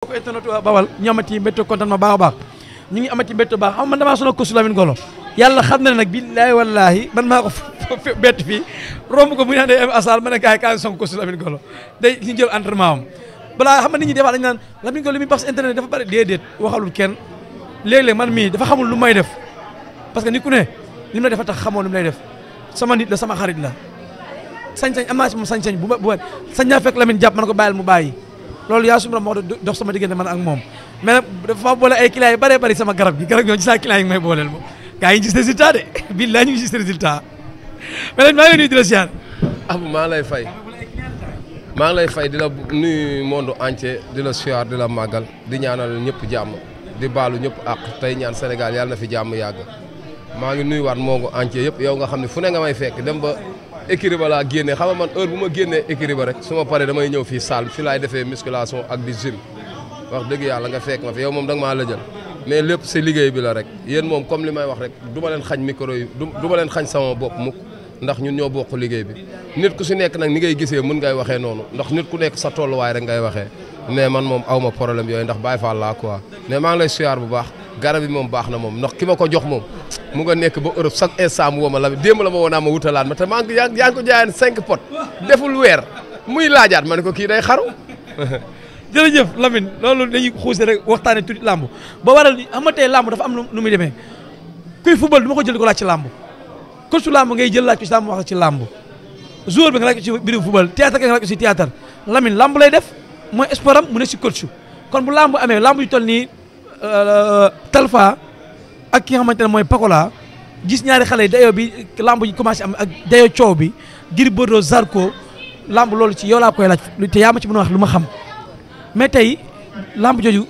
ko internet Bawal ñu amati mbégte kontaan ma baax a baax ñu ngi amati mbégte baax xam man damaa sonal ko su Lamine Golo yàlla xam na ne nag billaahi wallaahi man maa ko bett fii romb ko mu naan day am asal ma ne kaay son ko su Lamine Golo day ñu jël entraînement am balaa xam nga nit ñi des fois dañu naan Lamine Golo li muy baax si internet dafa bari déedéet waxalul kenn léeg-léeg man mii dafa xamul lu may def parce que nit ku ne li mu la dafa tax xamoo lu mu lay def sama nit la sama xarit la sañ-sañ am naa si moom sañ-sañ bu sañ naa fekk Lamine jàpp man ko bàyyil mu bàyyi loolu yaa suma moo dox sama diggante man ak moom mais nag dafa boole ay clients yu bëree bëri sama garab gi ñoo gis naa clients yi may booleel moom gars yi ñu gis résultat de billahi ñu ngi gis résultat mais nag maa ngi lay nuyu di la siyaar Abou maa ngi lay fay maa ngi lay fay di la nuyu monde entier di la siyaar di la màggal di ñaanal ñëpp jàmm di baalu ñëpp ak tey ñaan Sénégal yàlla na fi jàmm yàgg maa ngi nuyuwaat monde entier yëpp yow nga xam ne fu ne nga may fekk dem ba écurie ba laa génnee xam nga man heure bu ma génnee écurie ba rek su ma paree damay ñëw fii salle fi laay defee musculation ak di gym wax dëgg yàlla nga fekk ma fi yow moom da nga maa lëjal mais lépp si liggéey bi la rek yéen moom comme li may wax rek du ma leen xañ micro yi du ma leen xañ sama bopp mukk ndax ñun ñoo bokk liggéey bi nit ku si nekk nag ni ngay gisee mën ngay waxee noonu ndax nit ku nekk sa tolluwaay rek ngay waxee mais man moom aw ma problème yooyu ndax Baye Fall laa quoi mais maa ngi lay siyaar bu baax garab yi moom baax na moom ndax ki ma ko jox moom mu nga nekk ba Europe chaque instant mu woo ma la démb la ma woonaa ma wutalaat ma te maa ngi yaa ngi ko jaayeen 5 pot deful weer muy laajaat ma ne ko kii day xaru jërëjëf Lamine loolu dañuy xuuse rek waxtaane tuuti làmb ba waral xam nga tey làmb dafa am nu muy demee kuy football du ma ko jël di ko laaj ci làmb coach su làmb ngay jël laaj ko ci làmb wax ci làmb joueur bi nga laaj ko ci biir football théâtre nga laaj ko ci théâtre Lamine làmb lay def mooy sport am mu ne si coach kon bu làmb amee làmb yu toll nii Talfa ak ki nga xamante ne mooy Pakola gis ñaari xale yi dayoo bi làmb yi commencé am ak dayoo coow bi Gris Bordeaux Zarko làmb loolu ci yow laa koy laaj te yaa ma ci mën a wax lu ma xam mais tey lamb jooju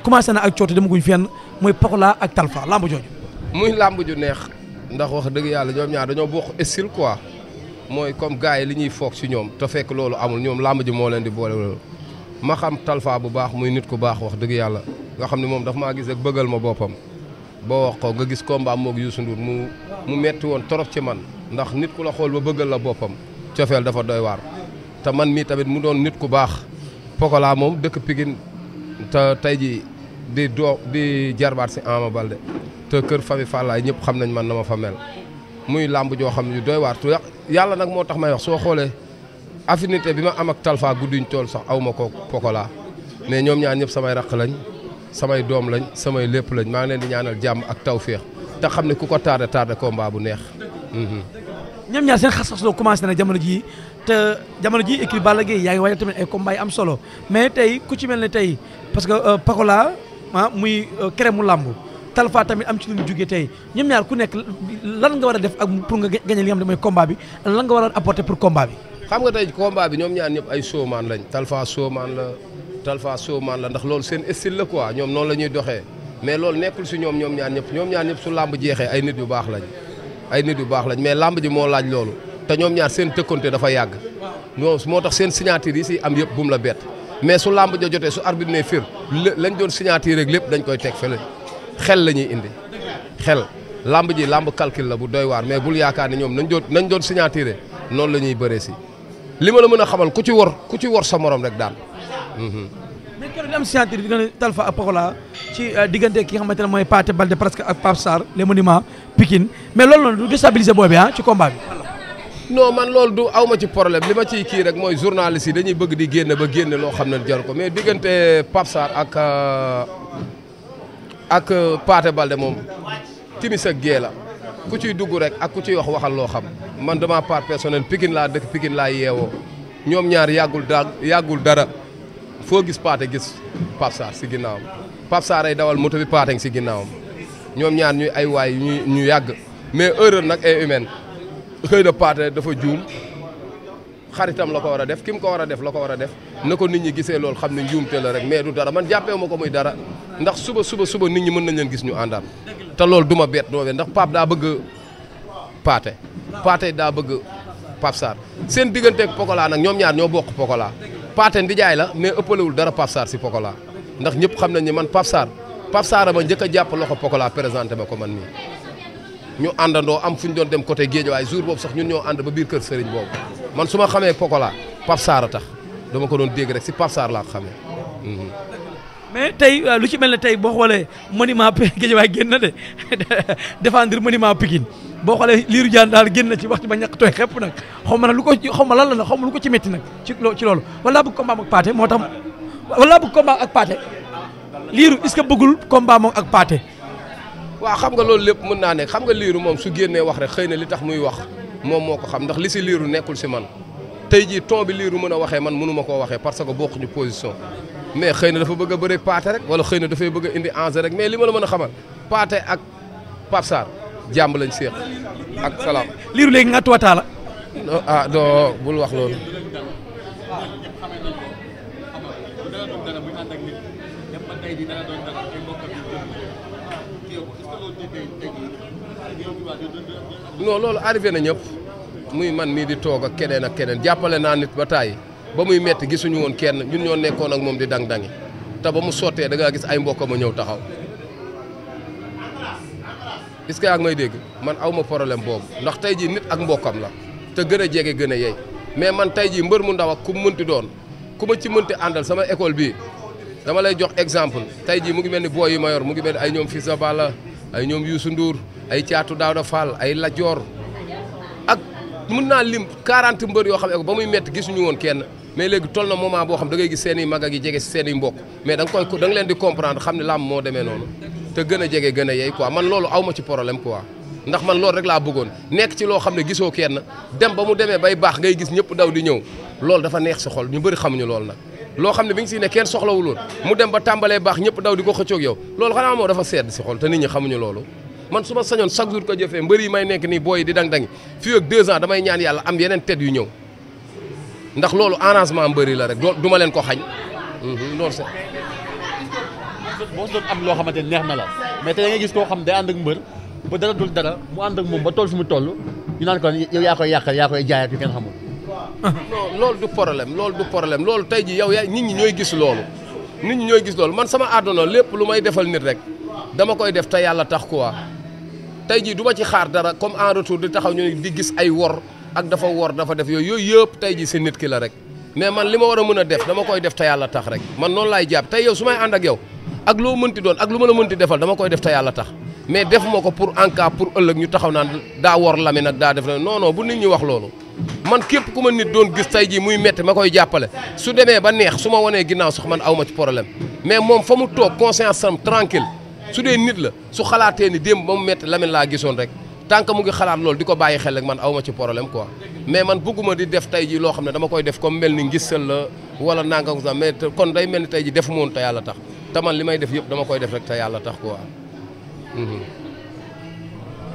commencé na ak cooto demaguñ fenn mooy Pakola ak Talfa lamb jooju. muy lamb ju neex ndax wax dëgg yàlla ñoom ñaar dañoo bokk style quoi mooy comme gars yi li ñuy foog ci ñoom te fekk loolu amul ñoom lamb ji moo leen di boole loolu. ma xam Talfa bu baax muy nit ku baax wax dëgg yàlla nga xam ne moom dafa maa gis rek bëggal ma boppam boo wax ko nga gis combat moog Youssou Ndour mu metti woon trop ci man ndax nit ku la xool ba bëggal la boppam cofeel dafa doy waar te man mii tamit mu doon nit ku baax. Pokola moom dëkk Pikine te tey ji di jarbaat si Ama Baldé te kër famille Fallaye ñëpp xam nañ man na ma fa mel muy làmb joo xam ne doy waar tu yàlla nag moo tax may wax soo xoolee affinité bi ma am ak Talfa gudduñ tool sax aw ma ko Pokola mais ñoom ñaar ñëpp samay raq lañ samay doom lañ samay lépp lañ maa ngi leen di ñaanal jàmm ak tawféex te xam ne ku ko tardé combat bu neex. ñoom ñaar seen xas-xas loo commencé na jamono jii te jamono jii équipe Balla Gaye yaa ngi waajal tamit ay combat yi am solo mais tey ku ci mel ne tey parce que Pakola muy crème mu làmb Talfa tamit am ci lu mu jógee tey ñoom ñaar ku nekk lan nga war a def ak pour nga gagné li nga xam ne mooy combat bi lan nga war a apporter pour combat bi. xam nga tey combat bi ñoom ñaar ñëpp ay showman lañ Talfa showman la ndax loolu seen style la quoi ñoom noonu la ñuy doxee mais loolu nekkul si ñoom ñaar ñëpp su làmb jeexee ay nit yu baax lañ mais làmb ji moo laaj loolu te ñoom ñaar seen tëkkonte dafa yàgg moo tax seen signature yi si am yëpp bu mu la bett mais su làmb ja jotee su arbitre ne fir lañ doon signature rek lépp dañ koy teg fële xel la ñuy indi xel làmb ji làmb calcul la bu doy waar mais bul yaakaar ne ñoom nañ doon signature noonu la ñuy bëree si li ma la mën a xamal ku ci wor sa morom rek daan. mais keroog di am signature bi diggante Talfa ak Pakola ci diggante ki nga xamante ne mooy Pathé Baldé presque ak Pape Sarr les monuments Pikine mais loolu noonu du déstabiliser boobu ci combat bi. non man loolu du aw ma ci problème li ma ciy kii rek mooy journaliste yi dañuy bëgg di génne loo xam ne jar ko mais diggante Pape Sarr ak Pathé Baldé moom timis ak gée la ku ciy dugg rek ak ku ciy waxal loo xam man dama part personnel Pikine laa dëkk Pikine laa yeewoo ñoom ñaar yàggul dara foo gis Pathé gis Pape Sarr si ginnaawam Pape Sarr ay dawal moto bi Pathé si ginnaawam ñoom ñaar ñuy ay waay ñu yàgg mais erreur nag est humaine xëy na Pathé dafa juum xaritam la ko war a def ki mu ko war a def la ko war a def na ko nit ñi gisee loolu xam ne njuumte la rek mais du dara man jàppee ma ko muy dara ndax suba nit ñi mën nañ leen gis ñu àndaan te loolu du ma bett ndax Pape daa bëgg Pathé daa bëgg Pape Sarr seen digganteeg Pokola nag ñoom ñaar ñoo bokk Pokola Pathé ndijaay la mais ëppalewul dara Pape Sarr si Pokola ndax ñëpp xam nañ ne man Pape Sarr ma njëkk a jàpp loxo Pokola présenté ma ko man nii ñu àndandoo am fu ñu doon dem côté Guédiawaye jour boobu sax ñun ñoo ànd ba biir kër Serigne boobu man su ma xamee Pokola Pape Sarr a tax dama ko doon dégg rek si Pape Sarr laa ko xamee. mais tey lu ci mel ne tey boo xoolee monument Guédiawaye génn na de défendre monument Pikine boo xoolee Lirou Diane daal génn na ci wax ci ba ñàkk tooy xepp nag xaw ma nag lu ko xaw ma lan la nag xaw ma lu ko ci métti nag ci loolu wala bëgg combat ak Pathé moo tax wala bëgg combat ak Pathé Lirou est-ce que bëggul combat moom ak Pathé. waaw xam nga loolu lépp mën naa nekk xam nga Lirou moom su génnee wax rek xëy na li tax muy wax moom moo ko xam ndax li si Lirou nekkul si man tey jii ton bi Lirou mën a waxee man mënu ma koo waxee parce que bokkuñu position mais xëy na dafa bëgg a bëre Pathé rek wala xëy na dafay bëgg a indi enjeu rek mais li ma la mën a xamal Pathé ak Pape Sarr jàmm lañ seeq ak salaam. Lirou léegi nga tuwataa la. ah doo bul wax loolu. non loolu arrivé na ñëpp muy man mii di toog ak keneen jàppale naa nit ba tàyyi ba muy metti gisuñu woon kenn ñun ñoo nekkoon ak moom di dang-dangi te ba mu sottee da ngaa gis ay mbokkam a ñëw taxaw est-ce que yaa ngi may dégg man aw ma problème boobu ndax tey jii nit ak mbokkam la te gën a jege gën a yey mais man tey jii mbër mu ndaw ak ku mu mënti doon ku ma ci mënti àndal sama école bii dama lay jox exemple tey jii mu ngi mel ni booy yi ma yor mu ngi mel ni ay ñoom Fils de Balla ay ñoom Youssou Ndour ay Thiatou Daouda Fall ay Lat Dior ak mën naa lim 40 mbër yoo xam ne ba muy métti gisuñu woon kenn mais léegi toll na moment boo xam da ngay gis seen i mag ak yi jege si seen i mbokk mais da nga leen di comprendre xam ne làmb moo demee noonu te gën a jege gën a yey quoi man loolu aw ma ci problème quoi ndax man loolu rek laa bëggoon nekk ci loo xam ne gisoo kenn dem ba mu demee bay baax ngay gis ñëpp daw di ñëw loolu dafa neex si xol ñu bëri xamuñu loolu nag loo xam ne bi nga si ne kenn soxlawul woon mu dem ba tàmbalee baax ñëpp daw di ko xëccoog yow loolu xanaa moo dafa sedd si xol te nit ñi xamuñu loolu man su ma sañoon chaque jour ko jëfee mbër yi may nekk nii booy di dang-dangi fii ak 2 ans damay ñaan yàlla am yeneen tête yu ñëw ndax loolu arrangement mbëri la rek du ma leen ko xañ loolu c'est boo doon am loo xamante ne neex na la mais te da ngay gis koo xam day ànd ak mbër ba dara dul dara mu ànd ak moom ba toll fi mu toll ñu naan ko yow yaa koy yàqal yaa koy jaayat yu kenn xamul. non loolu du problème loolu tey ji yow yaa nit ñi ñooy gis loolu man sama àdduna lépp lu may defal nit rek dama koy def te yàlla tax quoi tey jii du ma ci xaar dara comme en retour di taxaw ñu di gis ay wor ak dafa wor dafa def yooyu yëpp tey jii si nit ki la rek mais man li ma war a mën a def dama koy def te yàlla tax rek man noonu laay jàpp tey yow su may ànd ak yow ak loo mënti doon ak lu ma la mënti defal dama koy def te yàlla tax mais def moo ko pour en cas pour ëllëg ñu taxaw naan daa wor Lamine ak daa def na non bu nit ñi wax loolu man képp ku ma nit doon gis tey jii muy metti ma koy jàppale su demee ba neex su ma wanee ginnaaw sax man aw ma ci problème mais moom fa mu toog conscience am tranquille su dee nit la su xalaatee ni démb ba mu metti Lamine laa gisoon rek tant que mu ngi xalaat loolu di ko bàyyi xel rek man aw ma ci problème quoi mais man bëgguma di def tey jii loo xam ne dama koy def comme mel ni ngisal la wala nangam sax mais kon day mel ni tey jii defu moon te yàlla tax te man li may def yëpp dama koy def rek te yàlla tax quoi.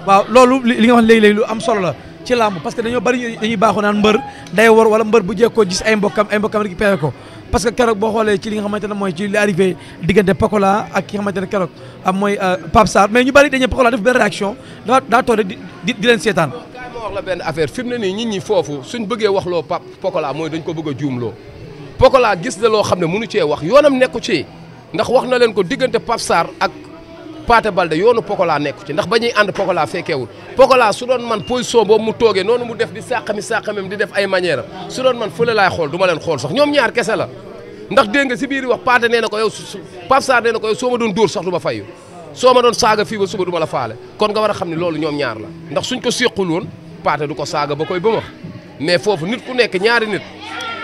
waaw loolu li nga wax léegi-léegi lu am solo la ci làmb parce que dañoo bari dañuy baaxoo naan mbër day war wala mbër bu jekkoo gis ay mbokkam récupéré ko parce que keroog boo xoolee ci li nga xamante ne mooy ci li arrivé diggante Pokola ak ki nga xamante ne keroog mooy Pape Sarr mais ñu bari dañuy Pokola def benn réaction daa toog rek di leen seetaan. kaay ma wax la benn affaire fi mu ne nii nit ñi foofu suñ bëggee wax loo Pokola mooy dañ ko bëgg a juumloo Pokola gis na loo xam ne mënu cee wax yoonam nekku ci ndax wax na leen ko diggante Pape Sarr ak Pathé Baldé yoonu Pokola nekku ci ndax ba ñuy ànd Pokola fekkeewul Pokola su doon man position boobu mu toogee noonu mu def di sàqamem di def ay manière am su doon man fële laay xool du ma leen xool sax ñoom ñaar kese la ndax dégg nga si biir wax Pathé nee na ko yow Pape Sarr nee na ko yow soo ma doon dóor sax du ma fayu soo ma doon saaga fii ba suba du ma la faale kon nga war a xam ne loolu ñoom ñaar la ndax suñ ko séqul woon Pathé du ko saaga ba koy bëmax mais foofu nit ku nekk ñaari nit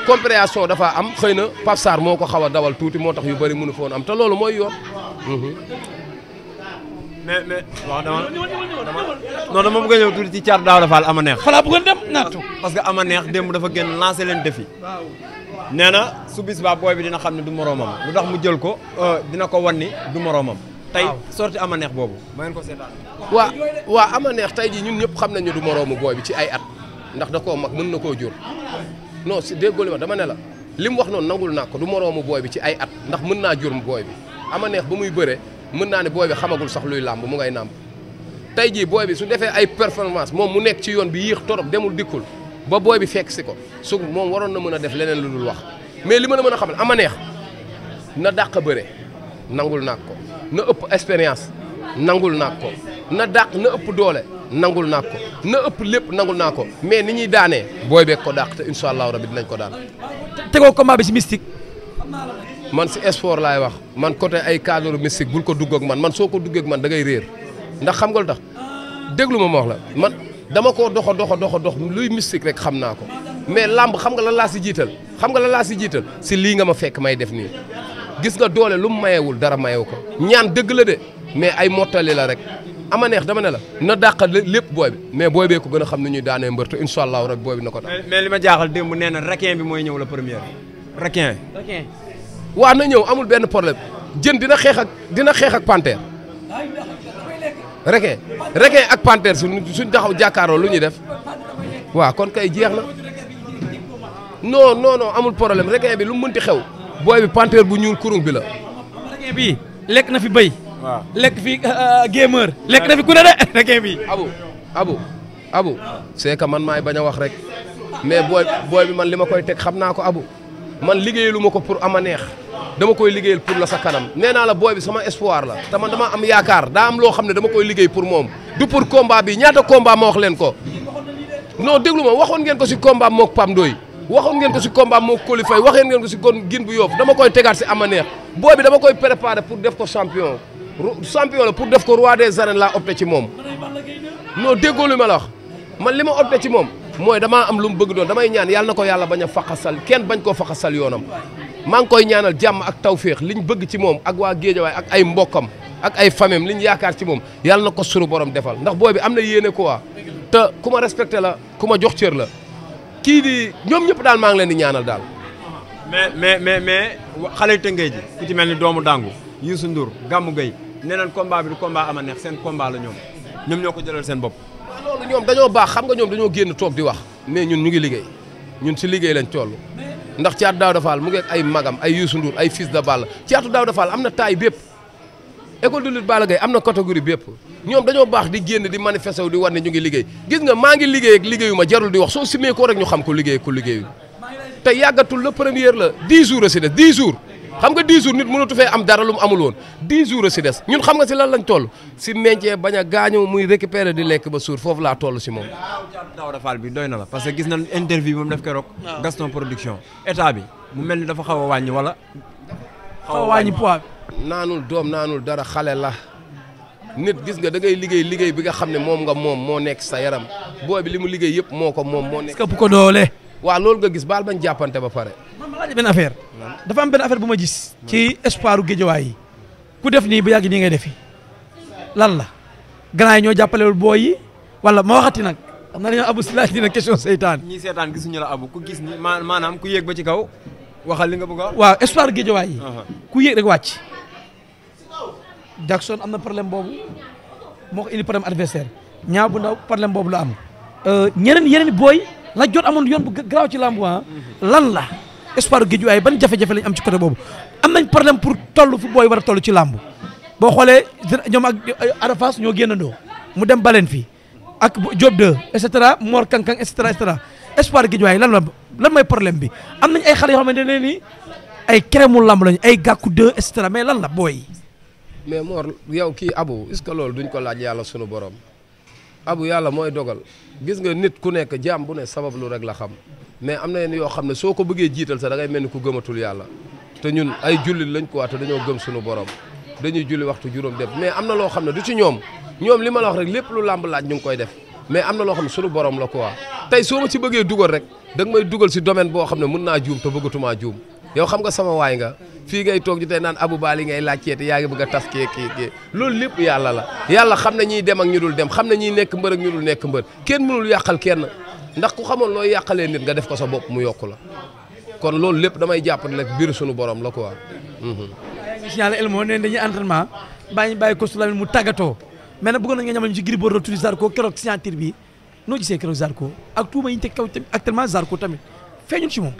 compréhension dafa am xëy na Pape Sarr moo ko xaw a dawal tuuti moo tax yu bëri mënu foon am te loolu mooy yoon mais waaw dama bëgg a ñëw tuuti ci Thiatou Daouda Fall ama neex. falaa bëggoon dem naatu. parce que ama neex démb dafa génn lancé leen défi. nee na su bis baa booy bi dina xam ne du moroomam lu tax mu jël ko dina ko wan ni du moroomam. tey sorti ama neex boobu. ma ngeen ko seetaan. waa ama neex tey jii ñun ñëpp xam nañu du moroomu booy bi ci ay at ndax da koo mag mën na koo jur non si déggoo li ma dama ne la li mu wax noonu nangul naa ko du moroomu booy bi ci ay at ndax mën naa jur booy bi ama neex ba muy bëre mën naa ne booy bi xamagul sax luy làmb mu ngay nàmp tey jii booy bi su defee ay performance moom mu nekk ci yoon bi yéex torop demul dikkul ba booy bi fekk si ko su moom waroon na mën a def leneen lu dul wax mais li ma la mën a xamal ama neex na dàq bëre nangul naag ko na ëpp expérience nangul naag ko na dàq na ëpp doole nangul naag ko na ëpp lépp nangul naa ko mais ni ñuy daanee booy beeg ko dàq te incha allahu rabi dinañ ko daan. tegoo combat bi si mystique. man si sport laay wax man côté ay cadre mystique bul ko dugg ak man soo ko duggee ak man da ngay réer ndax xam nga lu tax déglu ma wax la man dama koo dox luy mystique rek xam naa ko mais lamb xam nga lan laa si jiital si lii nga ma fekk may def nii gis nga doole lu mu mayewul dara mayewu ko ñaan dëgg la de mais ay mottali la rek ama neex dama ne la na dàqal lépp booy bi mais booy bee ko gën a xam ni ñuy daanee mbër te incha allahu rek booy bi na ko tax. mais li ma jaaxal démb nee na requin bi mooy ñëw la première requin. waaw na ñëw amul benn problème jën dina xeex ak panthère requin ak panthère suñ taxaw jàkkaarloo lu ñuy def waaw kon kay jeex na non amul problème requin bi lu mu mënti xew booy bi panthère bu ñuul kurung bi la. requin bi lekk na fi bëy. waaw lekk fi gamer lekk na fi ku ne de requin bi. abu c'est que man maay bañ a wax rek mais booy bi man li ma koy teg xam naa ko abu man liggéeyalu ma ko pour ama neex dama koy liggéeyal pour la sa kanam nee naa la booy bi sama espoir la te man dama am yaakaar daa am loo xam ne dama koy liggéey pour moom du pour combat bi ñaata combat ma wax leen ko non déglu ma waxoon ngeen ko si combat mook Pam Ndoy waxoon ngeen ko si combat mook Coly Faye waxeen ngeen ko si kon gin bu yoof dama koy tegaat si ama neex booy bi dama koy préparer pour def ko champion la pour def ko roi des arènes laa opté ci moom non déggoo lu ma la wax man li ma opté ci moom mooy damaa am lu mu bëgg doon damay ñaan yàlla na ko yàlla bañ a faqasal kenn bañ koo faqasal yoonam maa ngi koy ñaanal jàmm ak tawféex liñ bëgg ci moom ak waa Géejawaay ak ay mbokkam ak ay famem liñ yaakaar ci moom yàlla na ko sunu borom defal ndax booy bi am na yéene quoi te ku ma respecté la ku ma jox cër la kii di ñoom ñëpp daal maa ngi leen di ñaanal daal. mais xale Tëngéej ji ku ci mel ni doomu Dangu Youssou Ndour Gamou Gueye nee nañ combat bi du combat ama neex seen combat la ñoom ñoo ko jëlal seen bopp. loolu ñoom dañoo baax xam nga ñoom dañoo génn toog di wax mais ñun ñu ngi liggéey ñun si liggéey lañ toll ndax Thiatou Daouda Fall mu ngi ak ay magam ay Youssou Ndour ay fils de Balla Thiatou Daouda Fall am na taille bépp école de lutte Balla Gaye am na catégorie bépp ñoom dañoo baax di génn di manifester wu di war ne ñu ngi liggéey gis nga maa ngi liggéey ak liggéeyu ma jarul di wax soo simee ko rek ñu xam ko liggéey ku liggéeyu te yàggatul la première la 10 jours a si des 10 jours xam nga 10 jours nit mënatu fee am dara lu mu amul woon 10 jours a si des ñun xam nga si lan lañ toll si meññee bañ a gaañu muy récupérer di lekk ba suur foofu laa toll si moom. Daouda Fall bi doy na la parce que gis nañ interview moom def keroog Gaston Production état bi mu mel ni dafa xaw a wàññi wala. xaw a wàññi poids bi. naanul doom naanul dara xale la nit gis nga da ngay liggéey bi nga xam ne moom nga moom moo nekk sa yaram booy bi li mu liggéey yëpp moo ko moom moo nekk. est-ce que bu ko doole. waaw loolu nga gis baal bañ jàppante ba pare. man ma laaj benn affaire. dafa am benn affaire bu ma gis. ci espoiru Géejawaay yi. ku def nii ba yàgg nii ngay defi lan la. gannaaw yi ñoo jàppalewul booy yi wala ma waxati nag xam naa ne Abou si laaj dina question seytaan. ñii seetaan gisuñu la Abou ku gis ni maanaam ku yéeg ba ci kaw waxal li nga bëgg a wax. waaw espoiru Géejawaay yi. ku yéeg rek wàcc. Jackson am na problème boobu moo ko indi problème adversaire ñaaw bu ndaw problème boobu la am. yeneen booy la jot amoon yoon bu garaaw ci lambu lan la espoiru Géejawaay ban jafe-jafe lañ am ci côté boobu am nañ problème pour toll fu booy war a toll ci lambu boo xoolee ñoom ak Arafas ñoo génnandoo mu dem baleen fii ak Diop 2 et cetera Mor Kankang et cetera espoir Géejawaay lan mooy problème bi am nañ ay xale yoo xamante ne nii ay crème lamb lañu ay gàkku 2 et cetera mais lan la booy. mais Mor yow kii Abou est-ce que loolu duñ ko laaj yàlla sunu borom Abou yàlla mooy dogal gis nga nit ku nekk jaam bu ne sabab lu rek la xam mais am na yenn yoo xam ne soo ko bëggee jiital sax da ngay mel ni ku gëmatul yàlla te ñun ay jullit lañ ko te dañoo gëm sunu borom dañuy julli waxtu juróom def mais am na loo xam ne du ci ñoom li ma la wax rek lépp lu làmb laaj ñu ngi koy def mais am na loo xam ne sunu borom la quoi tey soo ma ci bëggee dugal rek da nga may dugal si domaine boo xam ne mën naa juum te bëggatumaa juum yow xam nga sama waay nga fii ngay toog ji tey naan Abou Bali ngay laajtee te yaa ngi bëgg a tas kii loolu lépp yàlla la yàlla xam na ñiy dem ak ñu dul dem xam na ñiy nekk mbër ak ñu dul nekk mbër kenn mënul yàqal kenn ndax ku xamoon looy yàqalee nit nga def ko sa bopp mu yokku la kon loolu lépp damay jàpp ne rek biir sunu borom la quoi. gis naa la Elmo nee dañuy entraînement bàyyi ko Souleymane mu tàggatoo mais nag bëggoon na nga ñamal ñu ci Gris Bordeaux tuuti Zarko keroog signature bi noo gisee keroog Zarko ak tuuma yi ñu teg kaw actuellement Zarko tamit feeñul ci moom.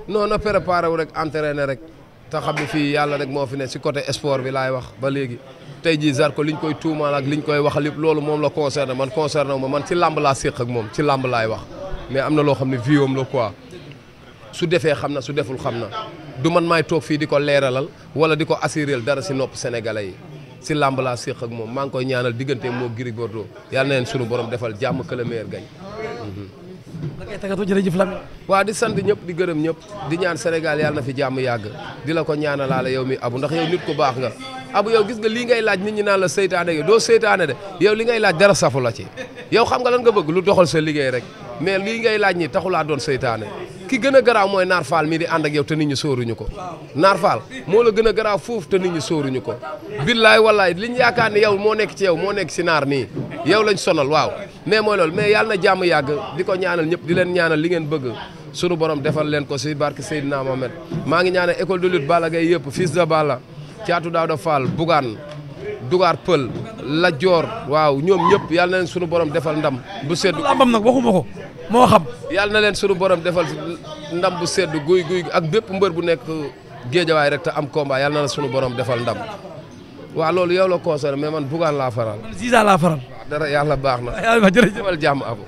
non na préparé wu rek entraîné rek te xam ne fii yàlla rek moo fi ne si côté sport bi laay wax ba léegi tey jii Zarko liñ koy tuumaal ak liñ koy wax lépp loolu moom la concerné man concerné wu ma man ci làmb laa séq ak moom ci làmb laay wax mais am na loo xam ne vie am la quoi su defee xam na su deful xam na du man maay toog fii di ko leeralal wala di ko assuréel dara si nopp sénégalais yi si làmb laa séq ak moom maa ngi koy ñaanal diggante moo Gris Bordeaux yàlla na leen sunu borom defal jàmm que le meilleur gagne. da ngay tàggatoo jërëjëf Lamine. waa di sant ñëpp di gërëm ñëpp di ñaan Sénégal yàlla na fi jàmm yàgg di la ko ñaanalaale yow mi Abu ndax yow nit ku baax nga Abu yow gis nga lii ngay laaj nit ñi naan la seytaane yow doo seytaane de yow li ngay laaj dara safu la ci yow xam nga lan nga bëgg lu doxal sa liggéey rek mais lii ngay laaj ñi taxulaa doon seytaane ki gën a garaaw mooy Naar Fall mi di ànd ak yow te nit ñi sóoruñu ko Naar Fall moo la gën a garaaw fuuf te nit ñi sóoruñu ko billaay wallaay liñ yaakaar ne yow moo nekk ci yow moo nekk si Naar nii yow lañ sonal waaw mais mooy loolu mais yàlla na jàmm yàgg di ko ñaanal ñëpp di leen ñaanal li ngeen bëgg sunu borom defal leen ko si barke Seydina Mohamed maa ngi ñaanal école de lutte Balla Gaye yëpp fils de Balla Caatu Daawda Fall Bougane Dugaar Pël la Joor waaw ñoom ñëpp yàlla na leen sunu borom defal ndam bu sedd lambam nag waxuma ko moo xam yàlla na leen sunu borom defal ndam bu sedd guy ak bépp mbër bu nekk géejawaay rek te am combat yàlla na la sunu borom defal ndam waaw loolu yow la concerné mais man Bougane laa faral. man Ziza laa faral. dara yàlla baax na. yàlla jërëjëf defal jàmm Abu